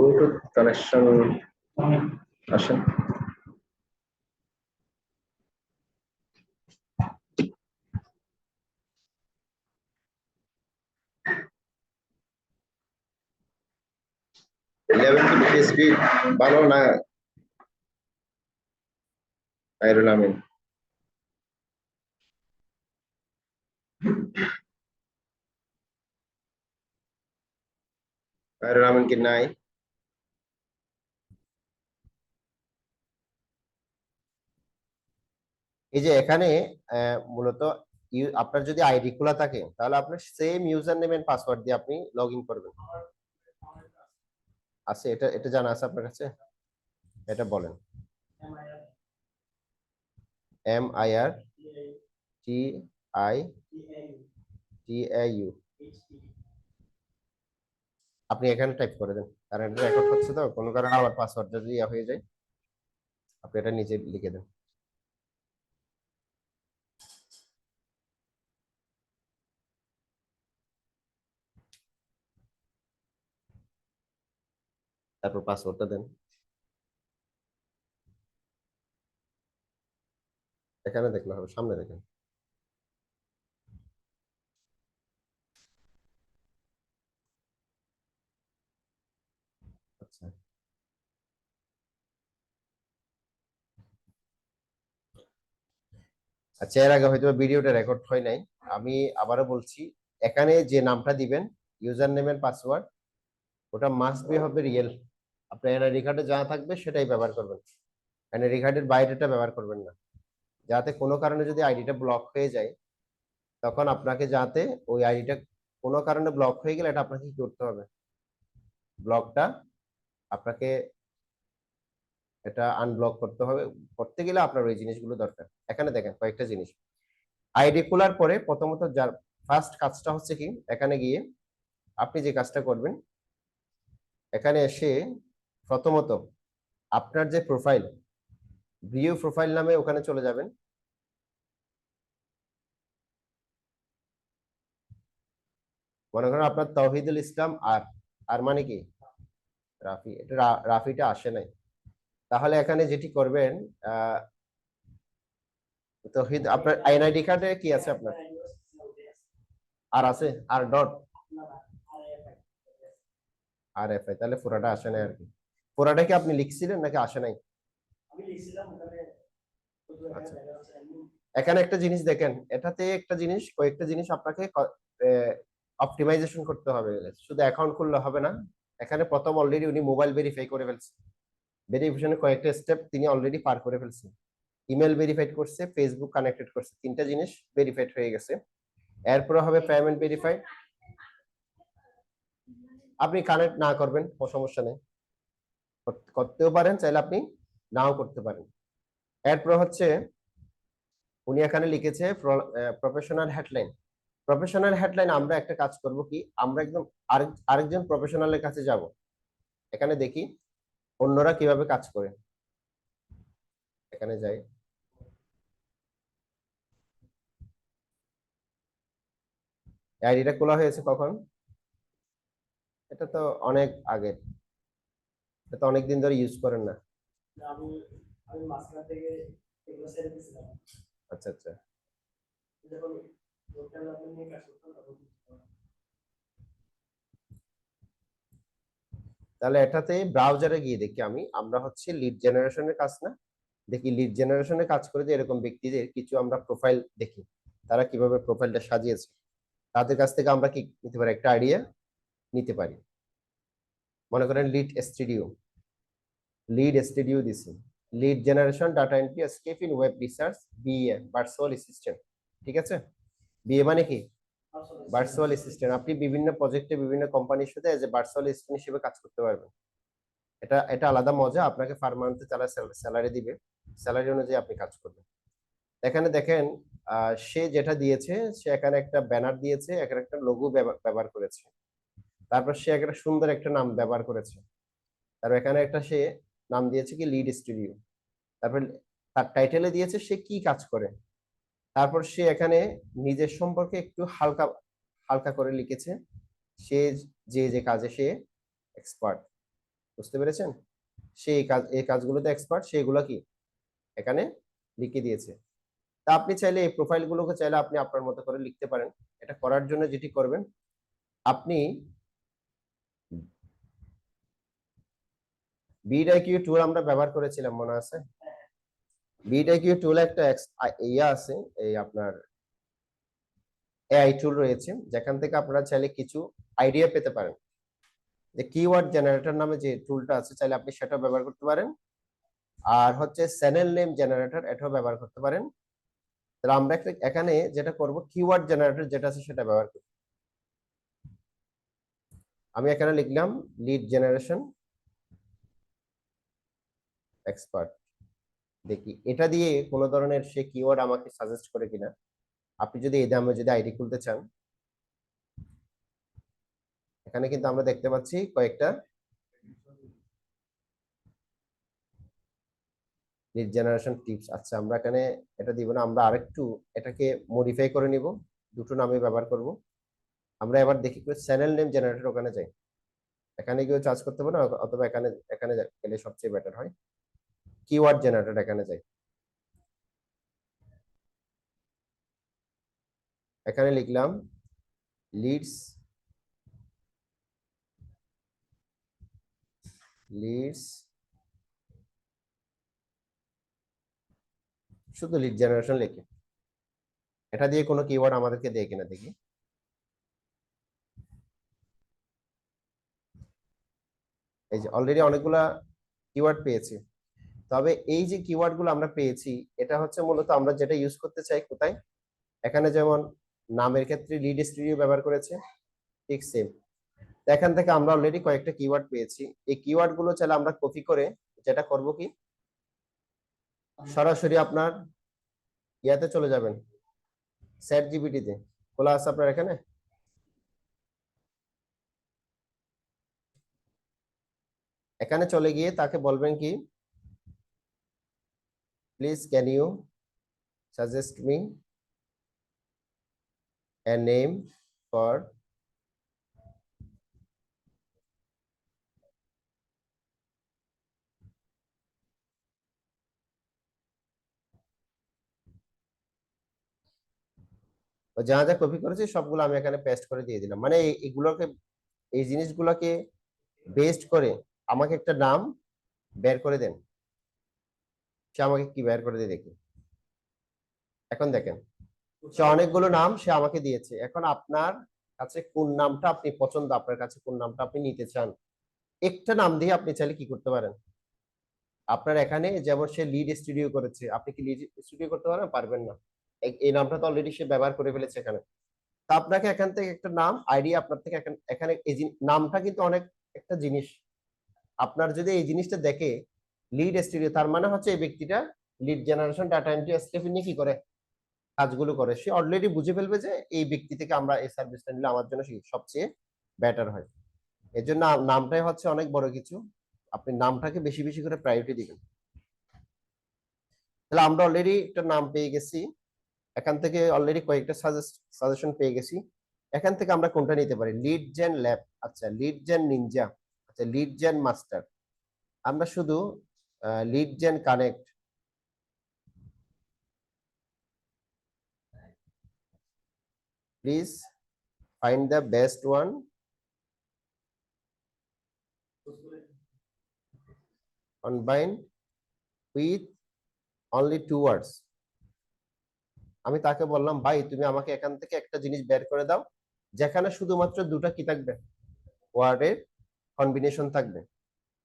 Bluetooth connection আসেন। Speed ভালো না খায়রুল আমিন? খায়রুল আমিন কি নাই? এই যে এখানে মূলত আপনার যদি আইডি খোলা থাকে তাহলে আপনার same user name and password দিয়ে আপনি লগ ইন করবেন। আছে, এটা এটা জানা আছে আপনার কাছে? এটা বলেন। MIRTITIU আপনি এখানে টাইপ করে দেন, কারণ এটা রেকর্ড হচ্ছে তো, কোনো কারণে আবার পাসওয়ার্ড যদি হয়ে যায় আপনি এটা নিজে লিখে দেন। তারপর পাসওয়ার্ডটা দেন। এখানে দেখলে হবে, সামনে দেখেন। আচ্ছা, আচ্ছা, এর আগে হয়তো ভিডিওটা রেকর্ড হয় নাই, আমি আবারও বলছি। এখানে যে নামটা দিবেন, ইউজার নেমের পাসওয়ার্ড, ওটা মাস্ট বি হবে রিয়েল। আপনার এনআইডি কার্ডে যা থাকবে সেটাই ব্যবহার করবেন, এনআইডি কার্ডের বাইরেটা ব্যবহার করবেন না। যাতে কোনো কারণে যদি আইডিটা ব্লক হয়ে যায়, তখন আপনাকে যাতে ওই আইডিটা কোনো কারণে ব্লক হয়ে গেলে এটা আপনাকে কি করতে হবে, ব্লকটা আপনাকে এটা আনব্লক করতে হবে। করতে গেলে আপনার ওই জিনিসগুলো দরকার। এখানে দেখেন কয়েকটা জিনিস। আইডি খোলার পরে প্রথমত যার ফার্স্ট কাজটা হচ্ছে কি, এখানে গিয়ে আপনি যে কাজটা করবেন, এখানে এসে প্রথমত আপনার যে প্রোফাইল, ভিউ প্রোফাইল নামে ওখানে চলে যাবেন। মনে করেন আপনার তৌহিদুল ইসলাম, আর আর মানে কি রাফি, এটা রাফিটা আসে নাই। তাহলে এখানে যেটি করবেন, তৌহিদ, আপনার এনআইডি কার্ডে কি আছে আপনার? আর আছে, আর ডট আর এফ আই, তাহলে পুরাটা আসে নাই আর কি। পুরাটা কি আপনি লিখছিলেন নাকি আসে নাই? আচ্ছা, এখানে একটা জিনিস দেখেন, এটাতে একটা জিনিস, কয়েকটা জিনিস আপনাকে অপটিমাইজেশন করতে হবে। শুধু অ্যাকাউন্ট খুললে হবে না। এখানে প্রথম অলরেডি উনি মোবাইল ভেরিফাই করে ফেলছে, ভেরিফিকেশনের কয়েকটা স্টেপ তিনি অলরেডি পার করে ফেলছেন। ইমেল ভেরিফাইড করছে, ফেসবুক কানেক্টেড করছে, তিনটা জিনিস ভেরিফাইড হয়ে গেছে। এরপরে হবে পেমেন্ট ভেরিফাইড। আপনি কানেক্ট না করবেন কোনো সমস্যা নেই, করতেও পারেন, চাইলে আপনি নাও করতে পারেন। এরপর হচ্ছে উনি এখানে লিখেছে প্রফেশনাল হেডলাইন। প্রফেশনাল হেডলাইন আমরা একটা কাজ করব কি, আমরা একদম আরেকজন প্রফেশনালের কাছে যাব, এখানে দেখি অন্যরা কিভাবে কাজ করে। এখানে যাই, আইডিটা খোলা হয়েছে কখন? এটা তো অনেক আগের, এটা তো অনেকদিন ধরে ইউজ করেন না। আচ্ছা, আচ্ছা, তাহলে এটাতে ব্রাউজারে গিয়ে দেখি আমরা হচ্ছে লিড জেনারেশনের কাজ না, দেখি লিড জেনারেশনের কাজ করে যে এরকম ব্যক্তিদের কিছু আমরা প্রোফাইল দেখি, তারা কিভাবে প্রোফাইলটা সাজিয়েছে, তাদের কাছ থেকে আমরা কি নিতে পারি, একটা আইডিয়া নিতে পারি। মনে করেন লিড স্টুডিও দিছি, lead generation, data entry, escape in web research, BA virtual assistant. ঠিক আছে, বিএ মানে কি ভার্চুয়াল অ্যাসিস্ট্যান্ট। আপনি বিভিন্ন প্রজেক্টে বিভিন্ন কোম্পানির সাথে এজ এ ভার্চুয়াল অ্যাসিস্ট্যান্ট হিসেবে কাজ করতে পারবেন। এটা এটা আলাদা মজা, আপনাকে পার মান্থে তারা স্যালারি দিবে, স্যালারি অনুযায়ী আপনি কাজ করবেন। এখানে দেখেন সে যেটা দিয়েছে, সে এখানে একটা ব্যানার দিয়েছে, এখানে একটা লোগো ব্যবহার করেছে, তারপর সে একটা সুন্দর একটা নাম ব্যবহার করেছে, তারপর এখানে একটা সে নাম দিয়েছে কি লিড স্টুডিও, তারপর তার টাইটেলে দিয়েছে সে কি কাজ করে, তারপর সে এখানে নিজের সম্পর্কে একটু হালকা হালকা করে লিখেছে, সে যে যে কাজে সে এক্সপার্ট। বুঝতে পেরেছেন? সেই কাজ, এই কাজগুলোতে এক্সপার্ট, সেগুলো কি এখানে লিখে দিয়েছে। তা আপনি চাইলে এই প্রোফাইল গুলোকে চাইলে আপনি আপনার মতো করে লিখতে পারেন। এটা করার জন্য যেটি করবেন, আপনি বিডআইকিউ টুল আমরা ব্যবহার করেছিলাম, মনে আছে? বিডআইকিউ টুল একটা ইয়া আছে, এই আপনার এআই টুল রয়েছে, যেখান থেকে আপনারা চাইলে কিছু আইডিয়া পেতে পারেন। যে কিওয়ার্ড জেনারেটর নামে যে টুলটা আছে, চাইলে আপনি সেটা ব্যবহার করতে পারেন। আর হচ্ছে চ্যানেল নেম জেনারেটর, এটাও ব্যবহার করতে পারেন। তাহলে আমরা এখানে যেটা করব, কিওয়ার্ড জেনারেটর যেটা আছে সেটা ব্যবহার করব। আমি এখানে লিখলাম লিড জেনারেশন এক্সপার্ট। দেখি এটা দিয়ে কোনো ধরনের সে কিওয়ার্ড আমাকে সাজেস্ট করে কিনা। আপনি যদি এই দামে যদি আইডি খুলতে চান, এখানে কিন্তু আমরা দেখতে পাচ্ছি কয়েকটা লিড জেনারেশন টিপস। আচ্ছা, আমরা এখানে এটা দিব না, আমরা আরেকটু এটাকে মডিফাই করে নিব, দুটো নামে ব্যবহার করব। আমরা এবার দেখি চ্যানেল নেম জেনারেটর, ওখানে যাই। এখানে গিয়ে চার্জ করতে পারো, অথবা এখানে এখানে গেলে সবচেয়ে বেটার হয়। কিওয়ার্ড জেনারেটর, এখানে যাই। এখানে লিখলাম লিডস লিডস শুধু লিড জেনারেশন লিখে, এটা দিয়ে কোনো কিওয়ার্ড আমাদেরকে দেয় কিনা দেখি। এই যে অলরেডি অনেকগুলা কিওয়ার্ড পেয়েছি। তবে এই যে কিওয়ার্ড গুলো আমরা পেয়েছি, এটা হচ্ছে মূলত আমরা যেটা ইউজ করতে চাই কোথায়। এখানে যেমন নামের ক্ষেত্রে লিড স্টুডিও ব্যবহার করেছে, ঠিক সেম। এখান থেকে আমরা অলরেডি কয়েকটা কিওয়ার্ড পেয়েছি। এই কিওয়ার্ড গুলো চাইলে আমরা কপি করে যেটা করব কি, সরাসরি আপনার ইয়াতে চলে যাবেন, চ্যাট জিপিটিতে খোলা আছে আপনার এখানে। এখানে চলে গিয়ে তাকে বলবেন কি, please can you suggest me a name for, যা যা কপি করেছি সবগুলো আমি এখানে পেস্ট করে দিয়ে দিলাম। মানে এগুলোকে, এই জিনিসগুলোকে বেস্ট করে আমাকে একটা নাম বের করে দেন। সে আমাকে কি বের করে দিয়ে দেখি। এখন দেখেন, সে অনেকগুলো নাম সে আমাকে দিয়েছে। এখন আপনার কাছে কোন নামটা আপনি পছন্দ, আপনার কাছে কোন নামটা আপনি নিতে চান, একটা নাম দিয়ে আপনি চাইলে কি করতে পারেন। আপনার এখানে যেমন সে লিড স্টুডিও করেছে, আপনি কি লিড স্টুডিও করতে পারবেন? পারবেন না। এই নামটা তো অলরেডি সে ব্যবহার করে ফেলেছে এখানে। তা আপনাকে এখান থেকে একটা নাম আইডিয়া, আপনার থেকে এখানে এই নামটা কিন্তু অনেক একটা জিনিস। আপনার যদি এই জিনিসটা দেখে লিড স্টুডিও, তার মানে হচ্ছে এই ব্যক্তিটা lead generation data entry STF নিয়ে কি করে, কাজগুলো করে। সে অলরেডি বুঝে ফেলবে যে এই ব্যক্তি থেকে আমরা এই সার্ভিসটা নিলে আমার জন্য সবচেয়ে বেটার হয়। এর জন্য নামটাই হচ্ছে অনেক বড় কিছু। আপনি নামটাকে বেশি বেশি করে প্রায়োরিটি দিবেন। তাহলে আমরা অলরেডি একটা নাম পেয়ে গেছি, এখান থেকে অলরেডি কয়েকটা সাজেশন পেয়ে গেছি। এখান থেকে আমরা কোনটা নিতে পারি? লিড জেন ল্যাব, আচ্ছা লিড জেন নিনজা, আচ্ছা লিড জেন মাস্টার। আমরা শুধু lead gen connect, please find the best one combined with only two words. আমি তাকে বললাম, ভাই তুমি আমাকে এখান থেকে একটা জিনিস বের করে দাও যেখানে শুধুমাত্র দুটা কি থাকবে, ওয়ার্ডের কম্বিনেশন থাকবে।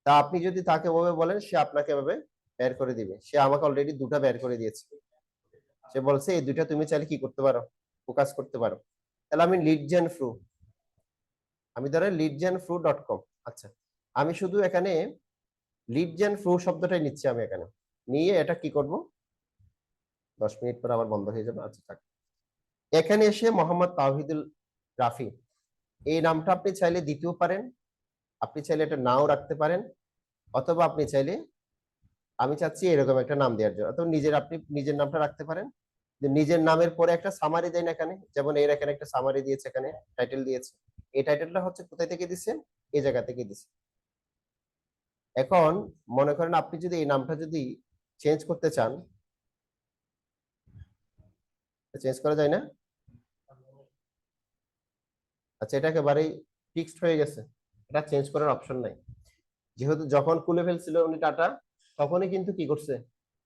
তা আপনি যদি তাকে ওভাবে বলেন, সে আপনাকে এভাবে বের করে দিবে। সে আমাকে অলরেডি দুটা বের করে দিয়েছে। সে বলছে এই দুইটা তুমি চাইলে কি করতে পারো, ফোকাস করতে পারো। তাহলে আমি লিড জেন ফ্রু, আমি ধরেন leadgenfru.com। আচ্ছা, আমি শুধু এখানে লিড জেন ফ্রু শব্দটাই নিচ্ছি। আমি এখানে নিয়ে এটা কি করব, 10 মিনিট পর আবার বন্ধ হয়ে যাবে। আচ্ছা থাক। এখানে এসে মোহাম্মদ তাওহিদুল রাফি, এই নামটা আপনি চাইলে দিতেও পারেন, আপনি চাইলে এটা নাও রাখতে পারেন, অথবা আপনি চাইলে, আমি চাচ্ছি এরকম একটা নাম দেওয়ার জন্য, অথবা আপনি নিজের নামটা রাখতে পারেন। যে নিজের নামের পরে একটা সামারি দেন এখানে, যেমন এর এখানে একটা সামারি দিয়েছে, এখানে টাইটেল দিয়েছে। এই টাইটেলটা হচ্ছে কোথায় থেকে দিছে, এই জায়গা থেকে দিছে। এখন মনে করেন আপনি যদি এই নামটা যদি চেঞ্জ করতে চান, চেঞ্জ করা যায় না? আচ্ছা, এটা একেবারেই ফিক্সড হয়ে গেছে, এটা চেঞ্জ করার অপশন নাই। যেহেতু যখন খুলে ফেলছিল উনি টাটা, তখনই কিন্তু কি করছে,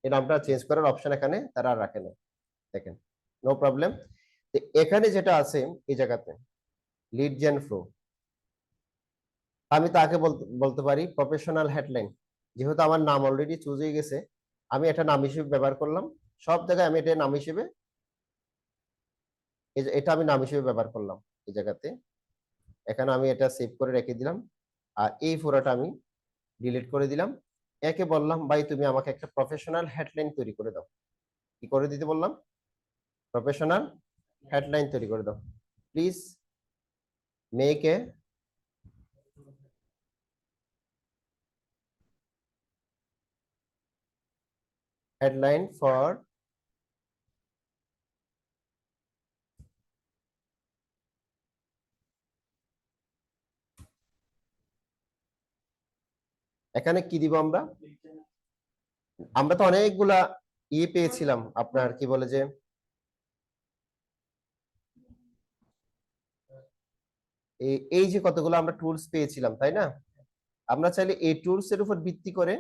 এই নামটা চেঞ্জ করার অপশন এখানে তারা আর রাখে না। দেখেন, নো প্রবলেম। এখানে যেটা আছে এই জায়গাতে লিড জেন ফ্লো, আমি তাকে বলতে পারি প্রফেশনাল হেডলাইন। যেহেতু আমার নাম অলরেডি চুজ হয়ে গেছে, আমি এটা নাম হিসেবে ব্যবহার করলাম। সব জায়গায় আমি এটা নাম হিসেবে, এটা আমি নাম হিসেবে ব্যবহার করলাম এই জায়গাতে। এখানে আমি এটা সেভ করে রেখে দিলাম, আর এই ফোরাটা আমি ডিলিট করে দিলাম। একে বললাম, ভাই তুমি আমাকে একটা প্রফেশনাল হেডলাইন তৈরি করে দাও। কি করে দিতে বললাম? প্রফেশনাল হেডলাইন তৈরি করে দাও। Please make a headline for এখানে কি দিব আমরা? আমরা তো অনেকগুলা পেয়েছিলাম, আপনার কি বলে যে এই যে কতগুলো আমরা টুলস পেয়েছিলাম, তাই না? আমরা চাইলে এই টুলস এর উপর ভিত্তি করে,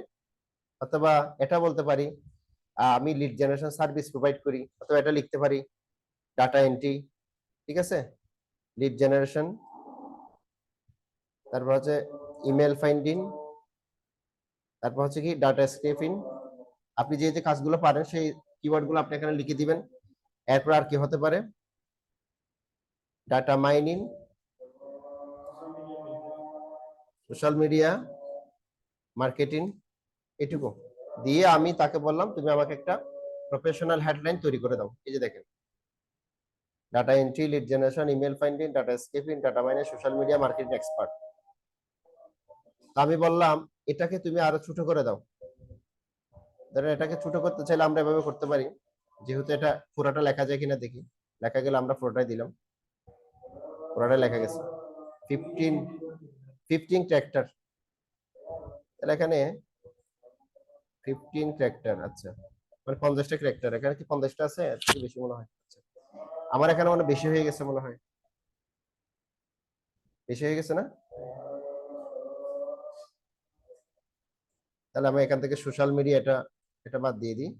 অথবা এটা বলতে পারি আমি লিড জেনারেশন সার্ভিস প্রোভাইড করি, অথবা এটা লিখতে পারি ডাটা এন্ট্রি। ঠিক আছে, লিড জেনারেশন, তারপর হচ্ছে ইমেল ফাইন্ডিং, তারপর হচ্ছে কি ডাটা স্ক্রেপিং। আপনি যে যে কাজগুলো পারেন সেই কিওয়ার্ড গুলো আপনি এখানে লিখে দিবেন। এরপর আর কি হতে পারে? Data mining, social media marketing, এটুকু দিয়ে আমি তাকে বললাম তুমি আমাকে একটা প্রফেশনাল হেডলাইন তৈরি করে দাও। এই যে দেখেন, data entry, lead generation, email finding, data scraping, data mining, social media marketing expert. আমি বললাম এটাকে তুমি আরো ছোট করে দাও। ধরেন এটাকে ছোট করতে চাইলে আমরা এভাবে করতে পারি, যেহেতু এটা পুরোটা লেখা যায় কিনা দেখি। লেখা গেলে আমরা পুরোটাই দিলাম, পুরোটাই লেখা গেছে। 15 ক্যারেক্টার, তাহলে এখানে 15 ক্যারেক্টার। আচ্ছা, মানে 50টা ক্যারেক্টার। এখানে কি 50টা আছে? একটু বেশি মনে হয়। আচ্ছা, আমার এখানে মনে বেশি হয়ে গেছে, মনে হয় বেশি হয়ে গেছে না? তাহলে আমি এখান থেকে সোশ্যাল মিডিয়া এটা এটা বাদ দিয়ে দিই।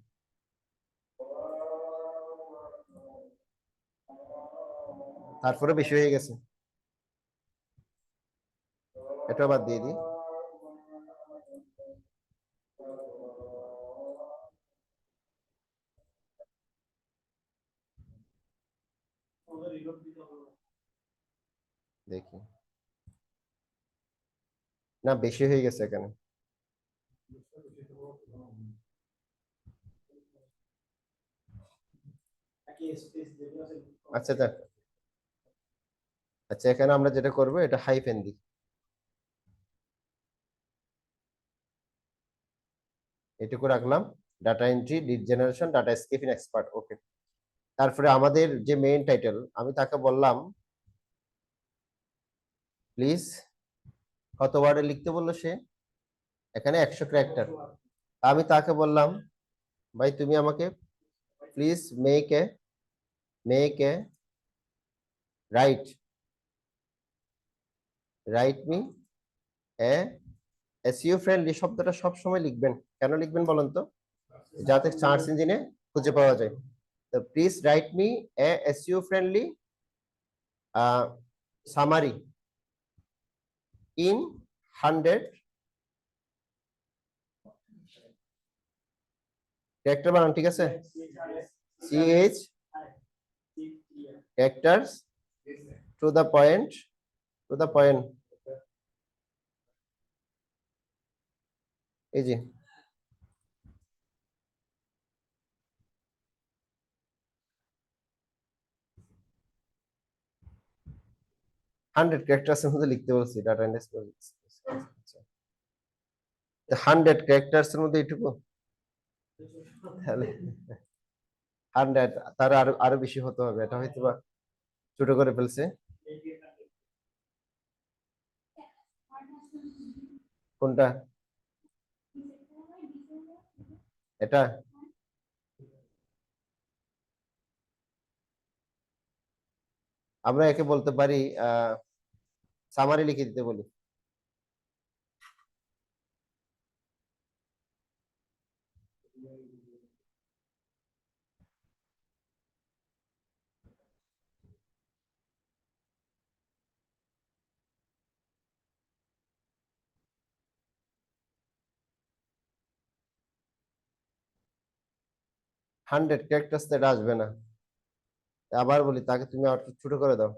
তারপরে বেশি হয়ে গেছে, এটা বাদ দিয়ে দিই। দেখি, না বেশি হয়ে গেছে এখানে। আচ্ছা দেখ, আচ্ছা এখানে আমরা যেটা করব, এটা হাইফেন দিই, এটুকু রাখলাম। Data entry, lead generation, data scraping expert, okay. তারপরে আমাদের যে মেইন টাইটেল, আমি তাকে বললাম প্লিজ, কত ওয়ার্ডে লিখতে বললো সে? এখানে 100 ক্যারেক্টার। আমি তাকে বললাম ভাই তুমি আমাকে please make a right write me a SEO friendly. শব্দটা সব সময় লিখবেন, কেন লিখবেন বলেন তো? যাতে সার্চ ইঞ্জিনে খুঁজে পাওয়া যায়। তো please write me a SEO friendly summary in 100 character বানান, ঠিক আছে? CH characters to the point, to the point. এই যে 100 ক্যারেক্টার্স এর মধ্যে লিখতে বলছি ডাটা ইন্ডাস্ট্রি। 100 ক্যারেক্টার্স এর মধ্যে এইটুকু? তাহলে 100, তার আরো আরো বেশি হতে হবে, এটা হয়তো বা ছোট করে ফেলছে। কোনটা? এটা আমরা একে বলতে পারি সামারি লিখে দিতে বলি। হান্ড্রেড ক্যারেক্টার্স এটা আসবে না। আবার বলি, তাকে তুমি আর একটু ছোট করে দাও।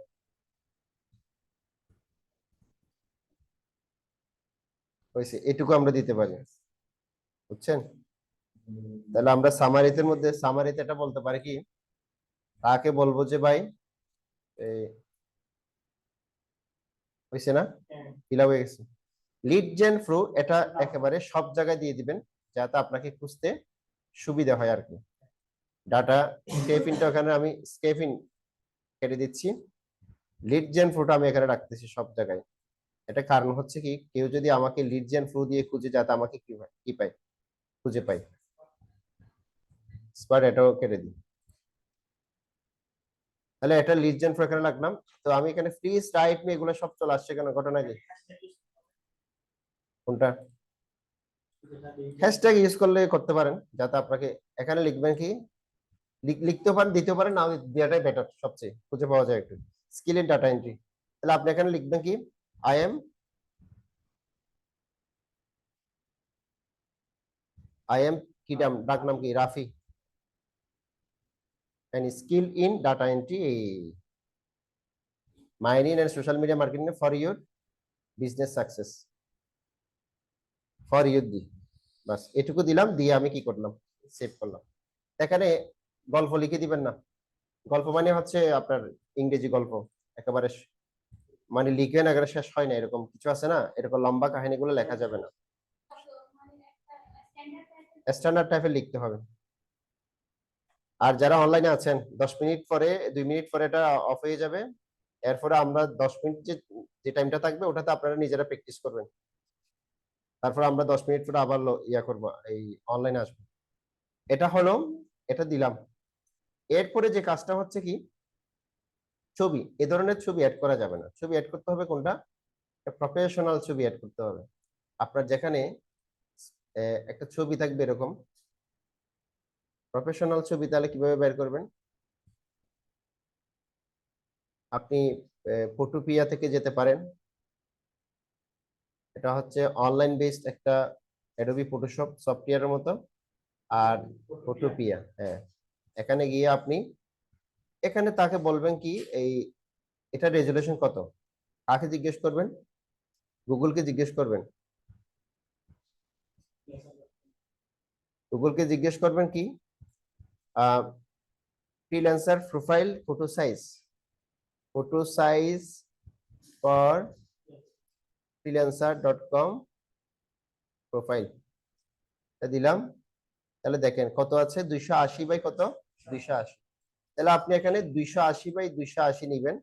হয়েছে, এটুকু আমরা দিতে পারি, বুঝছেন? তাহলে আমরা সামারিতে মধ্যে সামারিতে এটা বলতে পারি কি, তাকে বলবো যে ভাই এই হয়েছে না, ফিল হয়ে গেছে। লিড জেন ফ্রু এটা একেবারে সব জায়গায় দিয়ে দিবেন, যাতে আপনাকে খুঁজতে সুবিধা হয় আর কি। ডাটা স্কেপিংটা ওখানে আমি স্কেপিং কেটে দিচ্ছি, লিড জেন ফ্রুটা আমি এখানে রাখতেছি সব জায়গায়। এটা কারণ হচ্ছে কি, কেউ যদি আমাকে লিড জেন ফ্রু দিয়ে খুঁজে, যাতে আমাকে কি হয়, কি পায়, খুঁজে পাই। স্পার এটাও কেটে দিই। তাহলে এটা লিড জেন ফ্রু এখানে রাখলাম। তো আমি এখানে ফ্রিজ রাইট মি এগুলো সব চলে আসছে কেন, ঘটনা কি? কোনটা? হ্যাশট্যাগ ইউজ করলে করতে পারেন, যাতে আপনাকে এখানে লিখবেন কি, লিখতে পারেন, দিতে পারেন, না দেওয়াটাই বেটার, সবচেয়ে খুঁজে পাওয়া যায় একটু। স্কিল ইন ডাটা এন্ট্রি, তাহলে আপনি এখানে লিখবেন কি, আই এম কি নাম, ডাক নাম কি, Rafi, and skill in data entry mining and social media marketing for your business success, for your the, বাস এটুকু দিলাম, দিয়ে আমি কি করলাম, সেভ করলাম। এখানে গল্প লিখে দিবেন না। গল্প মানে হচ্ছে আপনার ইংরেজি গল্প, একেবারে মানে লিখে না একেবারে শেষ হয় না, এরকম কিছু আছে না, এরকম লম্বা কাহিনীগুলো লেখা যাবে না, স্ট্যান্ডার্ড টাইপের লিখতে হবে। আর যারা অনলাইনে আছেন, 10 মিনিট পরে, 2 মিনিট পরে এটা অফ হয়ে যাবে। এরপরে আমরা 10 মিনিট যে যে টাইমটা থাকবে, ওটাতে আপনারা নিজেরা প্র্যাকটিস করবেন। তারপর আমরা 10 মিনিট পরে আবার ইয়া করবো, এই অনলাইনে আসবো। এটা হলো, এটা দিলাম। এরপরে যে কাজটা হচ্ছে কি, ছবি, এ ধরনের ছবি অ্যাড করা যাবে না। ছবি অ্যাড করতে হবে কোনটা, প্রফেশনাল ছবি অ্যাড করতে হবে। আপনার যেখানে একটা ছবি থাকবে এরকম প্রফেশনাল ছবি, তাহলে কিভাবে বের করবেন? আপনি ফটোপিয়া থেকে যেতে পারেন, এটা হচ্ছে অনলাইন বেসড একটা অ্যাডোবি ফটোশপ সফটওয়্যারের মতো। আর ফটোপিয়া, হ্যাঁ, এখানে গিয়ে আপনি এখানে তাকে বলবেন কি, এই এটা রেজুলেশন কত, কাকে জিজ্ঞেস করবেন, গুগলকে জিজ্ঞেস করবেন। গুগলকে জিজ্ঞেস করবেন কি, freelancer profile photo size for freelancer.com profile দিলাম। তাহলে দেখেন কত আছে, 280 বাই কত, 280। তাহলে আপনি এখানে 280 বাই 280 নিবেন,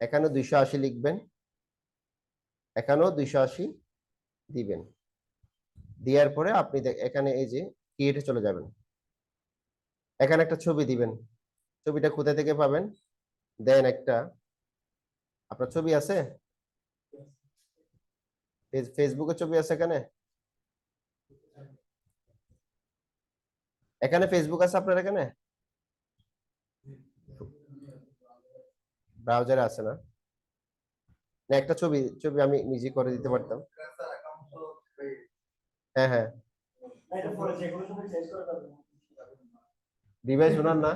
এখানেও 280 লিখবেন, এখানেও 280 দিবেন। দেওয়ার পরে আপনি এখানে এই যে ক্রিয়েটে চলে যাবেন, এখানে একটা ছবি দিবেন। ছবিটা কোথা থেকে পাবেন, দেন একটা, আপনার ছবি আছে, ফেসবুকে ছবি আছে, এখানে এখানে ফেসবুক আছে আপনার, এখানে ব্রাউজারে আছে না? না, একটা ছবি ছবি আমি নিজে করে দিতে পারতাম। হ্যাঁ হ্যাঁ, ডিভাইস ওনার না,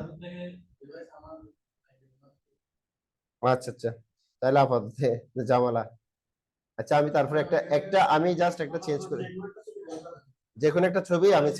আচ্ছা আচ্ছা, তাহলে আপাতত জামালা। আচ্ছা, আমি তারপরে একটা একটা আমি জাস্ট একটা চেঞ্জ করি, যে কোনো একটা ছবি আমি